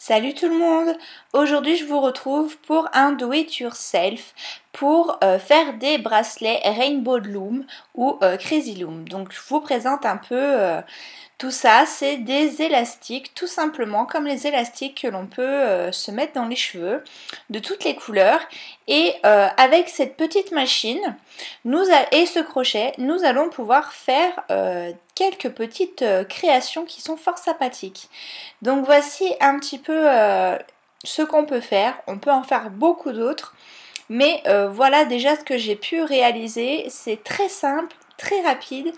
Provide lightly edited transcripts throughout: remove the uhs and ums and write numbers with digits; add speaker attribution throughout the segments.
Speaker 1: Salut tout le monde! Aujourd'hui je vous retrouve pour un do it yourself pour faire des bracelets Rainbow Loom ou Crazy Loom. Donc je vous présente un peu tout ça. C'est des élastiques tout simplement comme les élastiques que l'on peut se mettre dans les cheveux de toutes les couleurs. Et avec cette petite machine et ce crochet, nous allons pouvoir faire quelques petites créations qui sont fort sympathiques. Donc voici un petit peu ce qu'on peut faire. On peut en faire beaucoup d'autres, mais voilà déjà ce que j'ai pu réaliser. C'est très simple, très rapide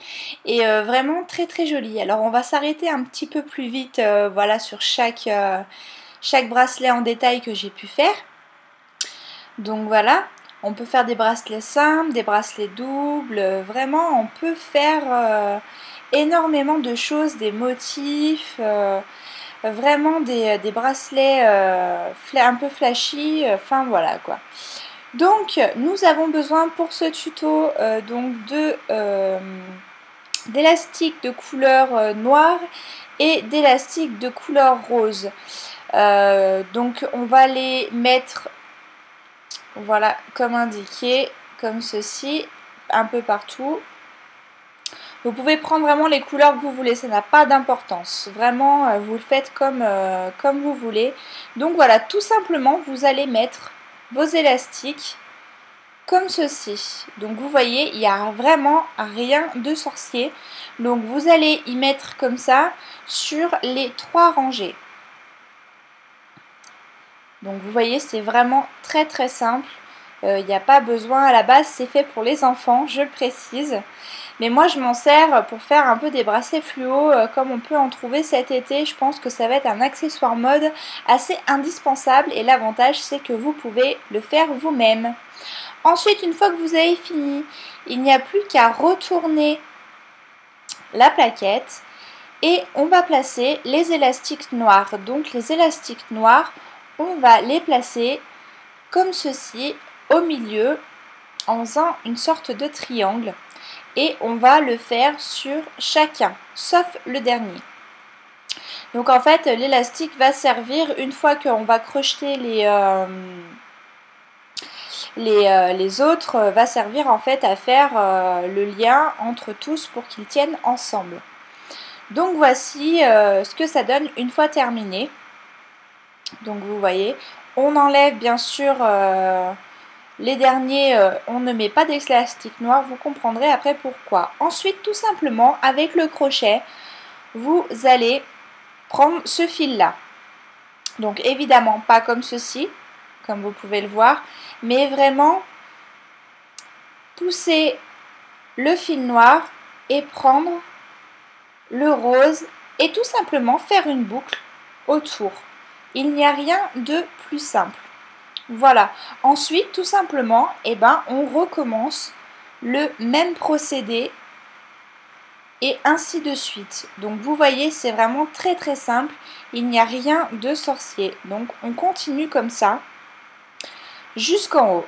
Speaker 1: et vraiment très très joli. Alors on va s'arrêter un petit peu plus vite voilà, sur chaque bracelet en détail que j'ai pu faire. Donc voilà, on peut faire des bracelets simples, des bracelets doubles, vraiment on peut faire énormément de choses, des motifs, vraiment des bracelets un peu flashy, enfin voilà quoi. Donc nous avons besoin pour ce tuto d'élastiques de couleur noire et d'élastiques de couleur rose. Donc on va les mettre voilà comme indiqué, comme ceci, un peu partout. Vous pouvez prendre vraiment les couleurs que vous voulez, ça n'a pas d'importance. Vraiment, vous le faites comme vous voulez. Donc voilà, tout simplement, vous allez mettre vos élastiques comme ceci. Donc vous voyez, il n'y a vraiment rien de sorcier. Donc vous allez y mettre comme ça sur les 3 rangées. Donc vous voyez, c'est vraiment très très simple. Il n'y a pas besoin, à la base c'est fait pour les enfants, je le précise. Mais moi je m'en sers pour faire un peu des bracelets fluo comme on peut en trouver cet été. Je pense que ça va être un accessoire mode assez indispensable et l'avantage c'est que vous pouvez le faire vous-même. Ensuite, une fois que vous avez fini, il n'y a plus qu'à retourner la plaquette et on va placer les élastiques noirs. Donc les élastiques noirs, on va les placer comme ceci au milieu en faisant une sorte de triangle. Et on va le faire sur chacun, sauf le dernier. Donc en fait, l'élastique va servir, une fois qu'on va crocheter les autres, va servir en fait à faire le lien entre tous pour qu'ils tiennent ensemble. Donc voici ce que ça donne une fois terminé. Donc vous voyez, on enlève bien sûr les derniers, on ne met pas d'élastique noir, vous comprendrez après pourquoi. Ensuite, tout simplement, avec le crochet, vous allez prendre ce fil-là. Donc évidemment, pas comme ceci, comme vous pouvez le voir, mais vraiment pousser le fil noir et prendre le rose et tout simplement faire une boucle autour. Il n'y a rien de plus simple. Voilà. Ensuite, tout simplement, on recommence le même procédé et ainsi de suite. Donc vous voyez, c'est vraiment très très simple. Il n'y a rien de sorcier. Donc on continue comme ça jusqu'en haut.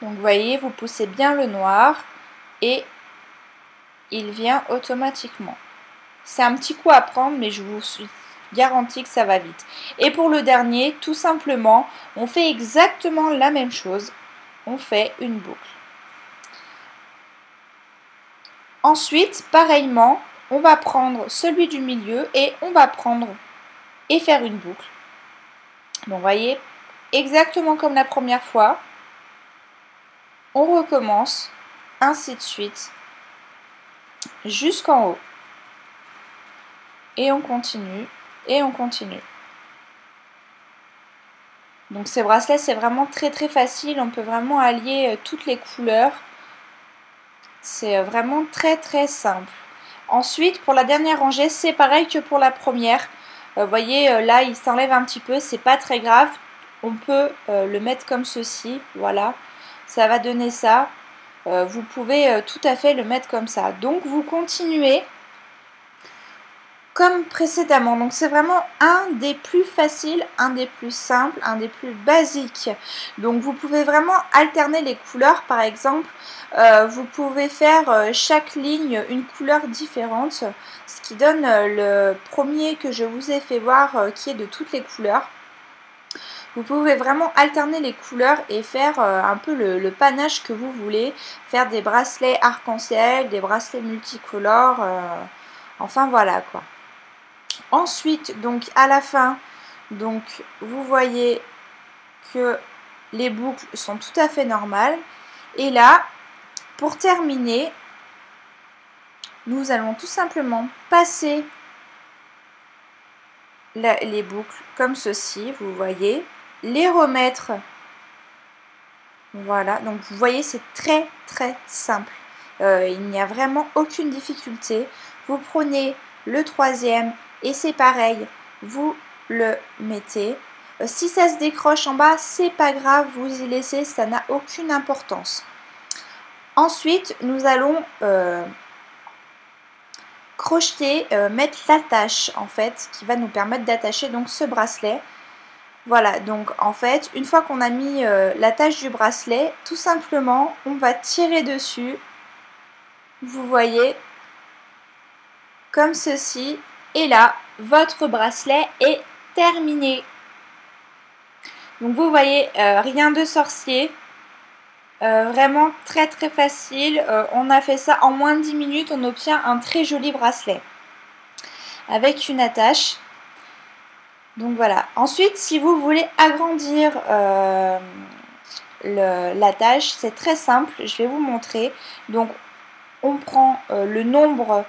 Speaker 1: Donc vous voyez, vous poussez bien le noir et il vient automatiquement. C'est un petit coup à prendre, mais je vous garantis que ça va vite. Et pour le dernier, tout simplement, on fait exactement la même chose. On fait une boucle. Ensuite, pareillement, on va prendre celui du milieu et on va prendre et faire une boucle. Donc, vous voyez, exactement comme la première fois. On recommence, ainsi de suite, jusqu'en haut. Et on continue, et on continue. Donc ces bracelets, c'est vraiment très très facile. On peut vraiment allier toutes les couleurs. C'est vraiment très très simple. Ensuite, pour la dernière rangée, c'est pareil que pour la première. Vous voyez, là, il s'enlève un petit peu. C'est pas très grave. On peut le mettre comme ceci. Voilà. Ça va donner ça. Vous pouvez tout à fait le mettre comme ça. Donc, vous continuez comme précédemment. Donc c'est vraiment un des plus faciles, un des plus simples, un des plus basiques. Donc vous pouvez vraiment alterner les couleurs. Par exemple, vous pouvez faire chaque ligne une couleur différente, ce qui donne le premier que je vous ai fait voir qui est de toutes les couleurs. Vous pouvez vraiment alterner les couleurs et faire un peu le panache que vous voulez. Faire des bracelets arc-en-ciel, des bracelets multicolores, enfin voilà quoi. Ensuite, donc à la fin, donc vous voyez que les boucles sont tout à fait normales. Et là, pour terminer, nous allons tout simplement passer les boucles comme ceci, vous voyez, les remettre. Voilà, donc vous voyez, c'est très très simple. Il n'y a vraiment aucune difficulté. Vous prenez le troisième et c'est pareil, vous le mettez. Si ça se décroche en bas, c'est pas grave, vous y laissez, ça n'a aucune importance. Ensuite, nous allons crocheter, mettre l'attache en fait, qui va nous permettre d'attacher donc ce bracelet. Voilà, donc en fait, une fois qu'on a mis l'attache du bracelet, tout simplement, on va tirer dessus. Vous voyez, comme ceci. Et là, votre bracelet est terminé. Donc vous voyez, rien de sorcier. Vraiment très très facile. On a fait ça en moins de 10 minutes. On obtient un très joli bracelet. Avec une attache. Donc voilà. Ensuite, si vous voulez agrandir l'attache, c'est très simple. Je vais vous montrer. Donc on prend le nombre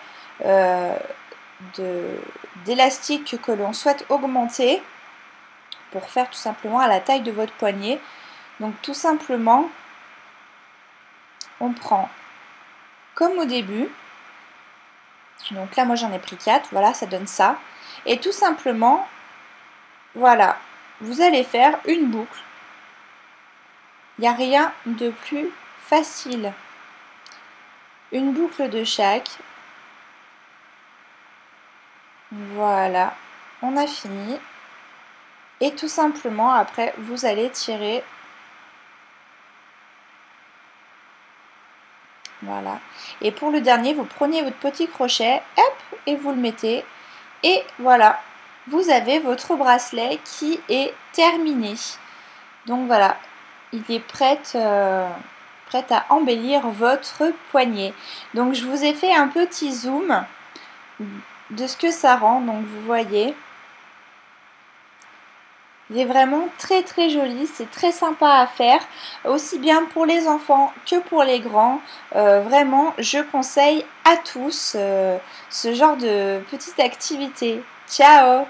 Speaker 1: d'élastiques que l'on souhaite augmenter pour faire tout simplement à la taille de votre poignet. Donc tout simplement, on prend comme au début. Donc là moi j'en ai pris 4, voilà, ça donne ça. Et tout simplement, voilà, vous allez faire une boucle. Il n'y a rien de plus facile. Une boucle de chaque. Voilà, on a fini. Et tout simplement, après, vous allez tirer. Voilà. Et pour le dernier, vous prenez votre petit crochet, hop, et vous le mettez. Et voilà, vous avez votre bracelet qui est terminé. Donc voilà, il est prêt à embellir votre poignet. Donc je vous ai fait un petit zoom de ce que ça rend. Donc vous voyez, il est vraiment très très joli, c'est très sympa à faire, aussi bien pour les enfants que pour les grands. Vraiment, je conseille à tous ce genre de petite activité. Ciao!